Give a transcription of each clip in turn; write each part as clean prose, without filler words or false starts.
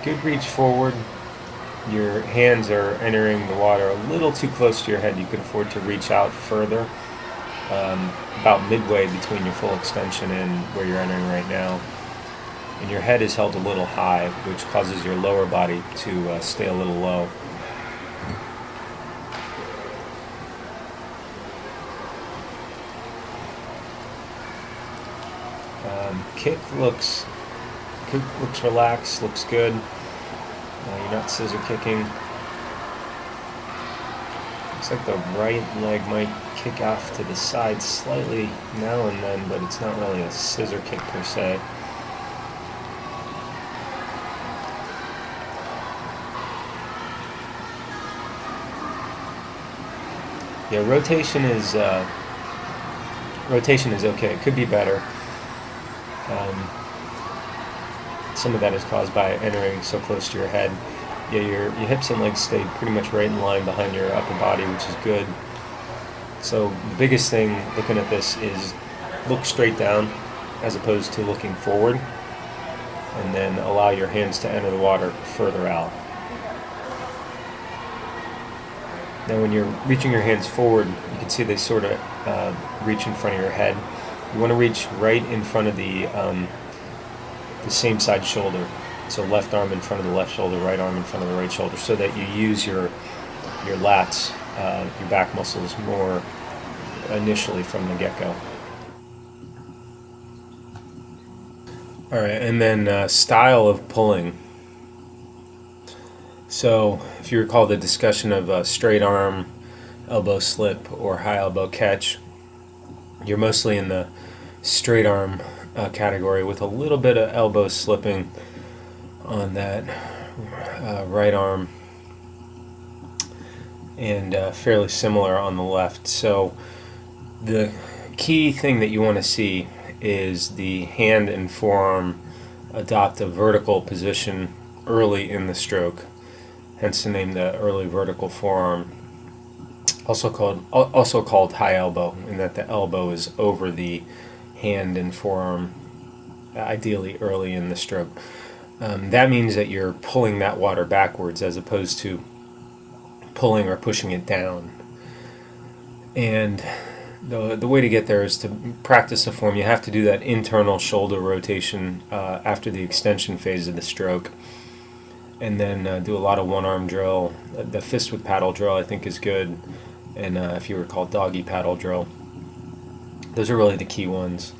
good reach forward. Your hands are entering the water a little too close to your head. You could afford to reach out further, about midway between your full extension and where you're entering right now. And your head is held a little high, which causes your lower body to stay a little low. Kick looks relaxed, looks good. You're not scissor kicking. Looks like the right leg might kick off to the side slightly now and then, but it's not really a scissor kick per se. Yeah, rotation is okay. It could be better. Some of that is caused by entering so close to your head. Yeah, your hips and legs stay pretty much right in line behind your upper body, which is good. So the biggest thing looking at this is look straight down as opposed to looking forward, and then allow your hands to enter the water further out. Now when you're reaching your hands forward, you can see they sort of reach in front of your head. You want to reach right in front of the same side shoulder. So left arm in front of the left shoulder, right arm in front of the right shoulder, so that you use your lats, your back muscles more initially from the get-go. Alright, and then style of pulling. So if you recall the discussion of straight arm, elbow slip, or high elbow catch, you're mostly in the straight arm category with a little bit of elbow slipping on that right arm, and fairly similar on the left. So the key thing that you want to see is the hand and forearm adopt a vertical position early in the stroke, hence the name the early vertical forearm, also called high elbow, in that the elbow is over the hand and forearm, ideally early in the stroke. That means that you're pulling that water backwards as opposed to pulling or pushing it down. And the way to get there is to practice the form. You have to do that internal shoulder rotation after the extension phase of the stroke, and then do a lot of one-arm drill. The fist with paddle drill I think is good, and if you recall, doggy paddle drill. Those are really the key ones.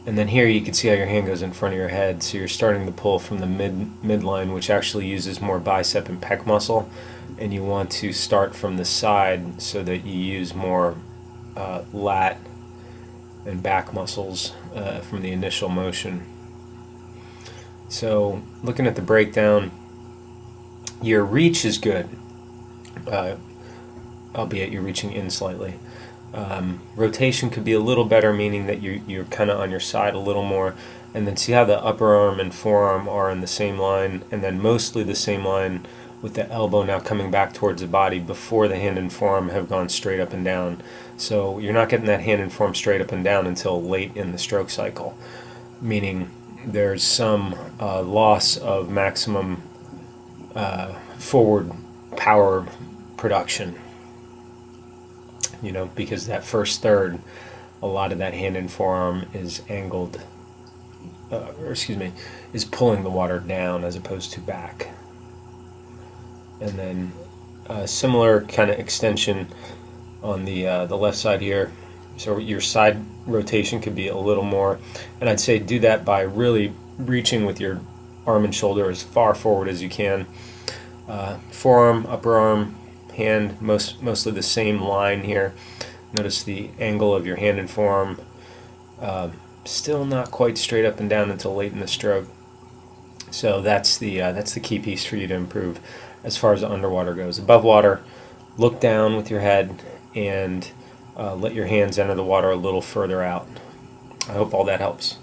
And then here you can see how your hand goes in front of your head, so you're starting to pull from the midline, which actually uses more bicep and pec muscle, and you want to start from the side so that you use more lat and back muscles from the initial motion. So looking at the breakdown, your reach is good, albeit you're reaching in slightly. Rotation could be a little better, meaning that you're kind of on your side a little more, and then see how the upper arm and forearm are in the same line, and then mostly the same line with the elbow now coming back towards the body before the hand and forearm have gone straight up and down. So you're not getting that hand and forearm straight up and down until late in the stroke cycle, meaning there's some loss of maximum forward power production. Because that first third, a lot of that hand and forearm is angled, is pulling the water down as opposed to back. And then a similar kind of extension on the left side here. So your side rotation could be a little more, and I'd say do that by really reaching with your arm and shoulder as far forward as you can. Forearm, upper arm, hand, mostly the same line here. Notice the angle of your hand and forearm, still not quite straight up and down until late in the stroke. So that's the key piece for you to improve as far as underwater goes. Above water, look down with your head and let your hands enter the water a little further out. I hope all that helps.